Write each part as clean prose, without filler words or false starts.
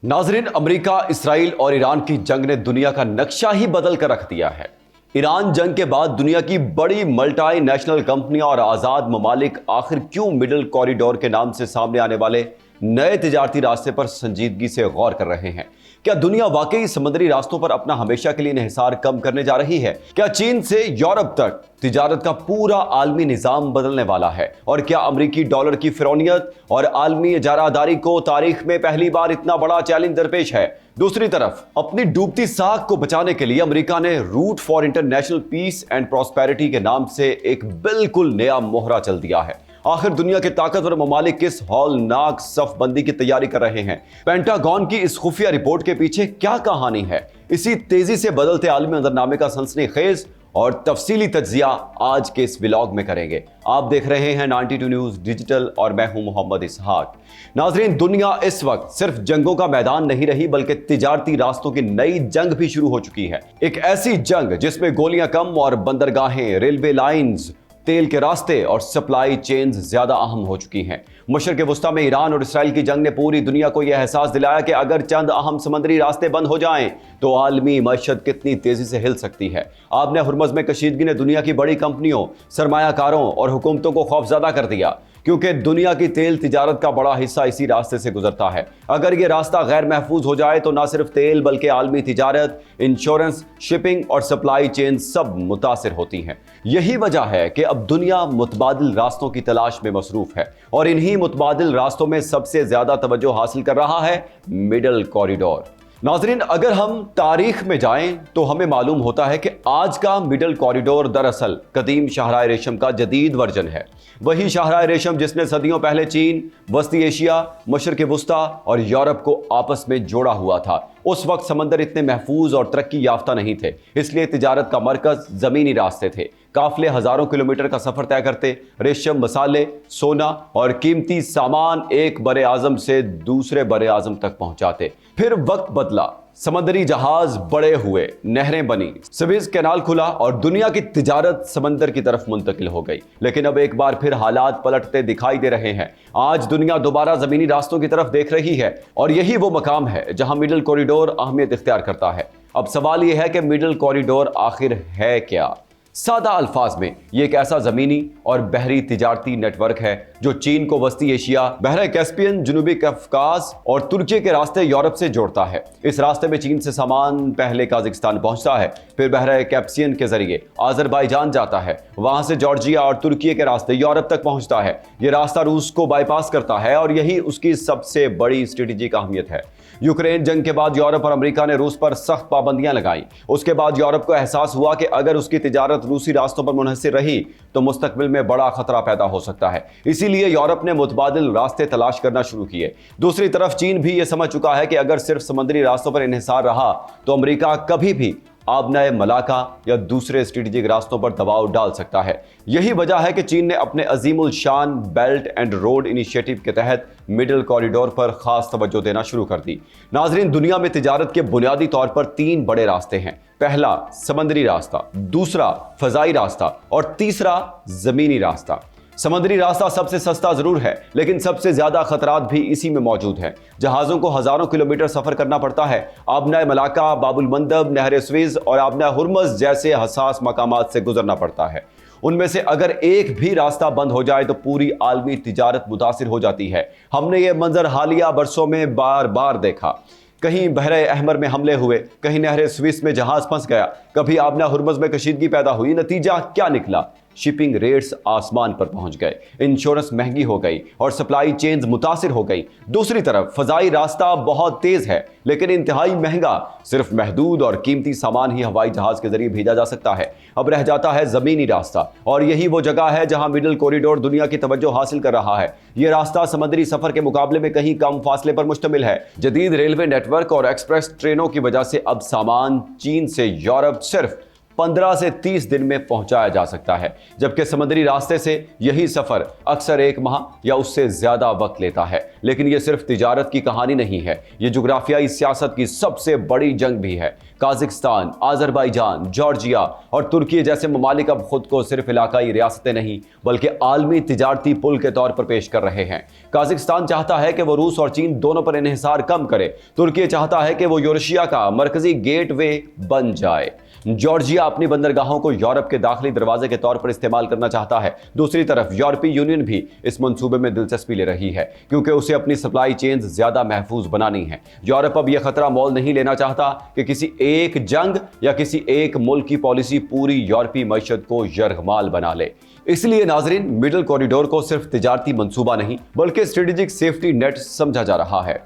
नाजरीन, America, Israel और Iran की जंग ने दुनिया का नक्शा ही बदल कर रख दिया है। ईरान जंग के बाद दुनिया की बड़ी मल्टी नेशनल कंपनियां और आजाद ममालिक आखिर क्यों मिडल कॉरिडोर के नाम से सामने आने वाले नए तिजारती रास्ते पर संजीदगी से गौर कर रहे हैं। क्या दुनिया वाकई समुद्री रास्तों पर अपना हमेशा के लिए इन्हिसार कम करने जा रही है? क्या चीन से यूरोप तक तिजारत का पूरा आलमी निजाम बदलने वाला है? और क्या अमेरिकी डॉलर की फिरौनियत और आलमी इजारादारी को तारीख में पहली बार इतना बड़ा चैलेंज दरपेश है? दूसरी तरफ अपनी डूबती साख को बचाने के लिए अमेरिका ने route for international peace and prosperity के नाम से एक बिल्कुल नया मोहरा चल दिया है। आखिर दुनिया के ताकतवर ममालिक किस हौलनाक सफबंदी की तैयारी कर रहे हैं? पेंटागन की इस खुफिया रिपोर्ट के पीछे क्या कहानी है? इसी तेजी से बदलते आलमी मंजरनामे का सनसनीखेज और तफसीली तज्जिया आज के इस व्लॉग में करेंगे। आप देख रहे हैं 92 न्यूज़ डिजिटल और मैं हूं मोहम्मद इसहाक। नाजरीन, दुनिया इस वक्त सिर्फ जंगों का मैदान नहीं रही बल्कि तिजारती रास्तों की नई जंग भी शुरू हो चुकी है। एक ऐसी जंग जिसमें गोलियां कम और बंदरगाहें, रेलवे लाइंस, तेल के रास्ते और सप्लाई चेन्स ज्यादा अहम हो चुकी हैं। मशरक़ वस्ता में ईरान और इसराइल की जंग ने पूरी दुनिया को यह एहसास दिलाया कि अगर चंद अहम समुद्री रास्ते बंद हो जाएं तो आलमी मईशत कितनी तेजी से हिल सकती है। आपने हुर्मुज़ में कशीदगी ने दुनिया की बड़ी कंपनियों, सरमायाकारों और हुकूमतों को खौफजदा कर दिया, क्योंकि दुनिया की तेल तिजारत का बड़ा हिस्सा इसी रास्ते से गुजरता है। अगर ये रास्ता गैर महफूज हो जाए तो ना सिर्फ तेल बल्कि आलमी तिजारत, इंश्योरेंस, शिपिंग और सप्लाई चेन सब मुतासिर होती हैं। यही वजह है कि अब दुनिया मुतबादिल रास्तों की तलाश में मसरूफ है और इन्हीं मुतबादिल रास्तों में सबसे ज्यादा तवज्जो हासिल कर रहा है मिडल कॉरिडोर। नाजरीन, अगर हम तारीख में जाएं तो हमें मालूम होता है कि आज का मिडल कॉरिडोर दरअसल कदीम शाहराह रेशम का जदीद वर्जन है। वही शाहराह रेशम जिसने सदियों पहले चीन, वस्ती एशिया, मशरक़ वस्ता और यूरोप को आपस में जोड़ा हुआ था। उस वक्त समंदर इतने महफूज और तरक्की याफ्ता नहीं थे, इसलिए तिजारत का मरकज जमीनी रास्ते थे। काफले हजारों किलोमीटर का सफर तय करते, रेशम, मसाले, सोना और कीमती सामान एक बड़े आजम से दूसरे बड़े आजम तक पहुंचाते। फिर वक्त बदला, समंदरी जहाज बड़े हुए, नहरें बनी, सुएज़ कैनाल खुला और दुनिया की तिजारत समंदर की तरफ मुंतकिल हो गई। लेकिन अब एक बार फिर हालात पलटते दिखाई दे रहे हैं। आज दुनिया दोबारा जमीनी रास्तों की तरफ देख रही है और यही वो मकाम है जहां मिडल कॉरिडोर अहमियत इख्तियार करता है। अब सवाल यह है कि मिडल कॉरिडोर आखिर है क्या? सादा अल्फाज में ये एक ऐसा जमीनी और बहरी तिजारती नेटवर्क है जो चीन को वस्ती एशिया, बहरे कैस्पियन, जनूबी कफकास और तुर्की के रास्ते यूरोप से जोड़ता है। इस रास्ते में चीन से सामान पहले काजाकिस्तान पहुंचता है, फिर बहरे कैस्पियन के जरिए अजरबैजान जाता है, वहां से जॉर्जिया और तुर्की के रास्ते यूरोप तक पहुंचता है। यह रास्ता रूस को बाईपास करता है और यही उसकी सबसे बड़ी स्ट्रेटेजिक अहमियत है। यूक्रेन जंग के बाद यूरोप और अमेरिका ने रूस पर सख्त पाबंदियां लगाई। उसके बाद यूरोप को एहसास हुआ कि अगर उसकी तिजारत रूसी रास्तों पर मुनहसिर रही तो मुस्तकबिल में बड़ा खतरा पैदा हो सकता है। इसीलिए यूरोप ने मुतबादिल रास्ते तलाश करना शुरू किए। दूसरी तरफ चीन भी यह समझ चुका है कि अगर सिर्फ समुद्री रास्तों पर इन्हिसार रहा तो अमेरिका कभी भी आबनाए मलाका या दूसरे स्ट्रेटेजिक रास्तों पर दबाव डाल सकता है। यही वजह है कि चीन ने अपने अजीमुल शान बेल्ट एंड रोड इनिशिएटिव के तहत मिडल कॉरिडोर पर खास तवज्जो देना शुरू कर दी। नाजरीन, दुनिया में तिजारत के बुनियादी तौर पर 3 बड़े रास्ते हैं। पहला समुद्री रास्ता, दूसरा फजाई रास्ता और तीसरा जमीनी रास्ता। समुद्री रास्ता सबसे सस्ता जरूर है, लेकिन सबसे ज्यादा खतरात भी इसी में मौजूद हैं। जहाजों को हजारों किलोमीटर सफर करना पड़ता है। आबनाए मलाका, बाबुल मंदब, नहर सुएज़ और आबनाए हुर्मुज़ जैसे हसास मकामात से गुजरना पड़ता है। उनमें से अगर एक भी रास्ता बंद हो जाए तो पूरी आलमी तिजारत मुतासिर हो जाती है। हमने ये मंजर हालिया बरसों में बार बार देखा। कहीं बहरे अहमर में हमले हुए, कहीं नहर सुएज़ में जहाज फंस गया, कभी आबना हुर्मुज़ में कशीदगी पैदा हुई। नतीजा क्या निकला? शिपिंग रेट्स आसमान पर पहुंच गए, इंश्योरेंस महंगी हो गई और सप्लाई चेन्स मुतासिर हो गई। दूसरी तरफ फजाई रास्ता बहुत तेज है लेकिन इंतहाई महंगा। सिर्फ महदूद और कीमती सामान ही हवाई जहाज के जरिए भेजा जा सकता है। अब रह जाता है जमीनी रास्ता और यही वो जगह है जहां मिडल कॉरिडोर दुनिया की तवज्जो हासिल कर रहा है। यह रास्ता समुद्री सफर के मुकाबले में कहीं कम फासले पर मुश्तमिल है। जदीद रेलवे नेटवर्क और एक्सप्रेस ट्रेनों की वजह से अब सामान चीन से यूरोप सिर्फ 15 से 30 दिन में पहुंचाया जा सकता है, जबकि समुद्री रास्ते से यही सफर अक्सर 1 माह या उससे ज्यादा वक्त लेता है। लेकिन यह सिर्फ तिजारत की कहानी नहीं है, यह जुग्राफियाई सियासत की सबसे बड़ी जंग भी है। काज़िकिस्तान, अज़रबैजान, जॉर्जिया और तुर्की जैसे ममालिक अब खुद को सिर्फ इलाकाई रियासतें नहीं बल्कि आलमी तिजारती पुल के तौर पर पेश कर रहे हैं। काज़िकिस्तान चाहता है कि वो रूस और चीन दोनों पर इन्हिसार कम करे। तुर्की चाहता है कि वो यूरेशिया का मरकजी गेटवे बन जाए। जॉर्जिया अपनी बंदरगाहों को यूरोप के दाखिली दरवाजे के तौर पर इस्तेमाल करना चाहता है। दूसरी तरफ यूरोपीय यूनियन भी इस मंसूबे में दिलचस्पी ले रही है, क्योंकि उसे अपनी सप्लाई चेन्स ज्यादा महफूज बनानी है। यूरोप अब यह खतरा मोल नहीं लेना चाहता कि किसी एक जंग या किसी एक मुल्क की पॉलिसी पूरी यूरोपीय मईशत को यरगमाल बना ले। इसलिए नाजरीन, मिडल कॉरिडोर को सिर्फ तिजारती मंसूबा नहीं बल्कि स्ट्रेटेजिक सेफ्टी नेट समझा जा रहा है।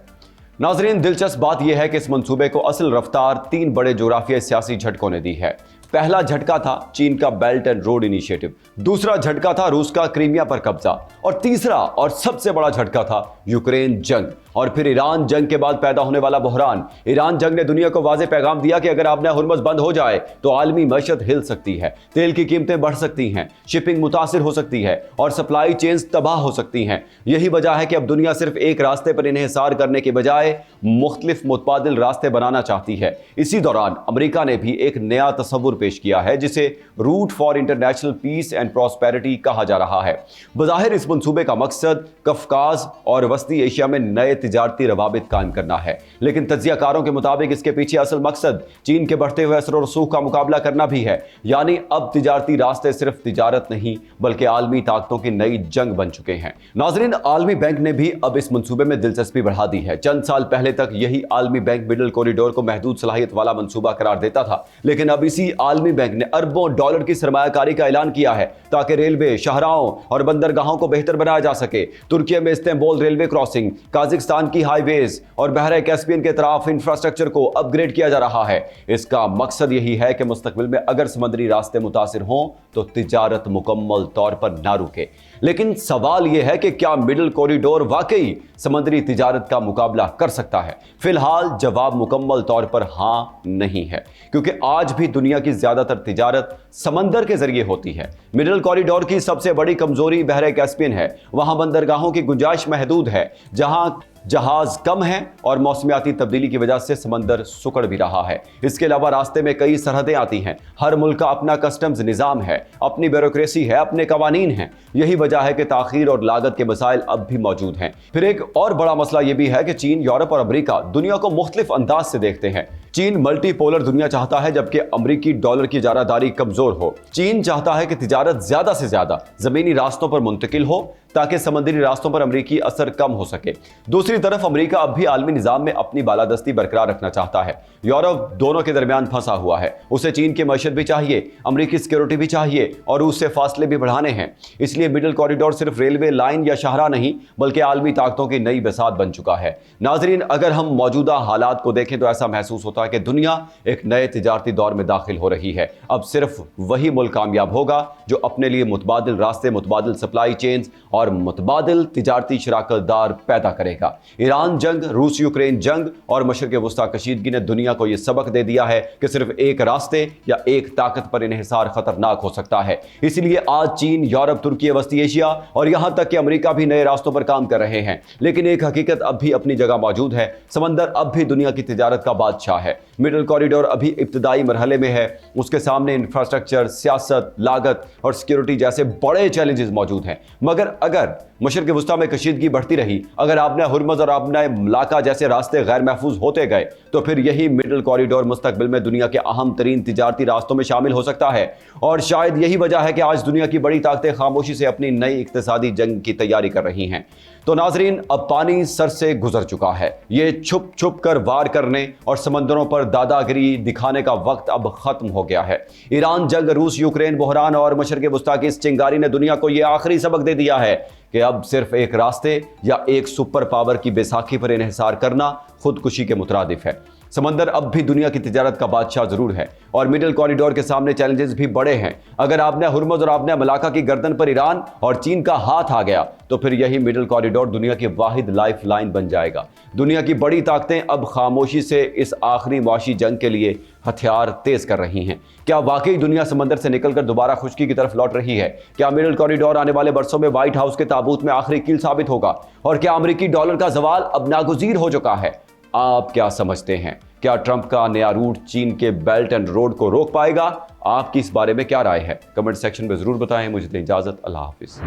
नाजरीन, दिलचस्प बात यह है कि इस मंसूबे को असल रफ्तार 3 बड़े जोग्राफियाई सियासी झटकों ने दी है। पहला झटका था चीन का बेल्ट एंड रोड इनिशिएटिव, दूसरा झटका था रूस का क्रीमिया पर कब्जा, और तीसरा और सबसे बड़ा झटका था यूक्रेन जंग और फिर ईरान जंग के बाद पैदा होने वाला बहरान। ईरान जंग ने दुनिया को वाज़ेह पैगाम दिया कि अगर आबने हुर्मुज़ बंद हो जाए तो आलमी मईशत हिल सकती है, तेल की कीमतें बढ़ सकती हैं, शिपिंग मुतासिर हो सकती है और सप्लाई चेन्स तबाह हो सकती हैं। यही वजह है कि अब दुनिया सिर्फ एक रास्ते पर इन्हिसार करने के बजाय मुख्तलिफ मुतबादिल रास्ते बनाना चाहती है। इसी दौरान अमेरिका ने भी एक नया तस्वुर पेश किया है जिसे route for international peace and prosperity कहा जा रहा है। बज़ाहिर इस मंसूबे का मकसद कफकाज और वस्ती एशिया में नए तिजारती रवाबित कायम करना है, लेकिन तज्जियाकारों के मुताबिक इसके पीछे असल मकसद चीन के बढ़ते हुए असर और रसूख का मुकाबला करना भी है। यानी अब तिजारती रास्ते सिर्फ तिजारत नहीं बल्कि आलमी ताकतों की नई जंग बन चुके हैं। नाजरीन, आलमी बैंक ने भी अब इस मंसूबे में दिलचस्पी बढ़ा दी है। चंद साल पहले तक यही आलमी बैंक मिडल कॉरिडोर को महदूद सलाहियत वाला मंसूबा करार देता था, लेकिन अब इसी आलमी बैंक ने अरबों डॉलर की सरमायाकारी का ऐलान किया है ताकि रेलवे, शाहराहों और बंदरगाहों को बेहतर बनाया जा सके। तुर्की में इस्तांबुल रेलवे क्रॉसिंग, काज़िकिस्तान की हाईवेज और बहरे कैस्पियन के तरफ इंफ्रास्ट्रक्चर को अपग्रेड किया जा रहा है। इसका मकसद यही है कि मुस्तकबिल में अगर समुद्री रास्ते मुतासिर हों तो तिजारत मुकम्मल तौर पर ना रुके। लेकिन सवाल यह है कि क्या मिडल कॉरिडोर वाकई समुद्री तिजारत का मुकाबला कर सकता है? फिलहाल जवाब मुकम्मल तौर पर हाँ नहीं है, क्योंकि आज भी दुनिया की ज्यादातर तिजारत समंदर के जरिए होती है। मिडल कॉरिडोर की सबसे बड़ी कमजोरी बहरे कैस्पियन है। वहां बंदरगाहों की गुंजाइश महदूद है, जहां जहाज कम है और मौसमियाती तब्दीली की वजह से समंदर सुकड़ भी रहा है। इसके अलावा रास्ते में कई सरहदें आती हैं। हर मुल्क का अपना कस्टम्स निज़ाम है, अपनी ब्यूरोक्रेसी है, अपने कवानीन हैं। यही वजह है कि ताखीर और लागत के मसाइल अब भी मौजूद हैं। फिर एक और बड़ा मसला यह भी है कि चीन, यूरोप और अमेरिका दुनिया को मुख्तलिफ अंदाज से देखते हैं। चीन मल्टीपोलर दुनिया चाहता है, जबकि अमेरिकी डॉलर की इजारादारी कमजोर हो। चीन चाहता है कि तिजारत ज्यादा से ज्यादा जमीनी रास्तों पर मुंतकिल हो ताकि समुद्री रास्तों पर अमेरिकी असर कम हो सके। दूसरी तरफ अमेरिका अब भी आलमी निजाम में अपनी बालादस्ती बरकरार रखना चाहता है। यूरोप दोनों के दरमियान फंसा हुआ है। उसे चीन की मईशत भी चाहिए, अमेरिकी सिक्योरिटी भी चाहिए और उससे फासले भी बढ़ाने हैं। इसलिए मिडल कॉरिडोर सिर्फ रेलवे लाइन या शाहरा नहीं बल्कि आलमी ताकतों की नई बिसात बन चुका है। नाजरीन, अगर हम मौजूदा हालात को देखें तो ऐसा महसूस होता है कि दुनिया एक नए तिजारती दौर में दाखिल हो रही है। अब सिर्फ वही मुल्क कामयाब होगा जो अपने लिए मुतबादिल रास्ते, मुतबादिल सप्लाई चेन्स और मुतबादिल तिजारती शराकतदार पैदा करेगा। ईरान जंग, रूस यूक्रेन जंग और मशरिक़ वस्ता कशीदगी ने दुनिया को यह सबक दे दिया है कि सिर्फ एक रास्ते या एक ताकत पर इन्हिसार खतरनाक हो सकता है। इसलिए आज चीन, यूरोप, तुर्की, वस्ती एशिया और यहां तक कि अमेरिका भी नए रास्तों पर काम कर रहे हैं। लेकिन एक हकीकत अब भी अपनी जगह मौजूद है, समंदर अब भी दुनिया की तिजारत का बादशाह है। मिडल कॉरिडोर अभी इब्तदाई मरहले में है। उसके सामने इंफ्रास्ट्रक्चर, सियासत, लागत और सिक्योरिटी जैसे बड़े चैलेंजेस मौजूद हैं। मगर अगर मशरिक़ वस्ता में कशीदगी बढ़ती रही, अगर आबना हुर्मुज़ और आबना मलाका जैसे रास्ते गैर महफूज होते गए, तो फिर यही मिडल कॉरिडोर मुस्तकबिल में दुनिया के अहम तरीन तिजारती रास्तों में शामिल हो सकता है। और शायद यही वजह है कि आज दुनिया की बड़ी ताकतें खामोशी से अपनी नई इक्तिसादी जंग की तैयारी कर रही हैं। तो नाजरीन, अब पानी सर से गुजर चुका है। ये छुप छुप कर वार करने और समंदरों पर दादागिरी दिखाने का वक्त अब खत्म हो गया है। ईरान जंग, रूस यूक्रेन बहरान और मशरिक़ वस्ता की इस चिंगारी ने दुनिया को यह आखिरी सबक दे दिया है कि अब सिर्फ एक रास्ते या एक सुपर पावर की बैसाखी पर इन्हिसार करना खुदकुशी के मुतरादिफ है। समंदर अब भी दुनिया की तिजारत का बादशाह जरूर है और मिडिल कॉरिडोर के सामने चैलेंजेस भी बड़े हैं। अगर आपने हुर्मुज़ और आपने मलाका की गर्दन पर ईरान और चीन का हाथ आ गया तो फिर यही मिडिल कॉरिडोर दुनिया की वाहिद लाइफ लाइन बन जाएगा। दुनिया की बड़ी ताकतें अब खामोशी से इस आखिरी मुआशी जंग के लिए हथियार तेज कर रही हैं। क्या वाकई दुनिया समंदर से निकलकर दोबारा खुश्की की तरफ लौट रही है? क्या मिडिल कॉरिडोर आने वाले बरसों में व्हाइट हाउस के ताबूत में आखिरी कील साबित होगा? और क्या अमेरिकी डॉलर का जवाल अब नागुज़ीर हो चुका है? आप क्या समझते हैं? क्या ट्रंप का नया रूट चीन के बेल्ट एंड रोड को रोक पाएगा? आपकी इस बारे में क्या राय है? कमेंट सेक्शन में जरूर बताएं। मुझे दें इजाजत। अल्लाह हाफिज।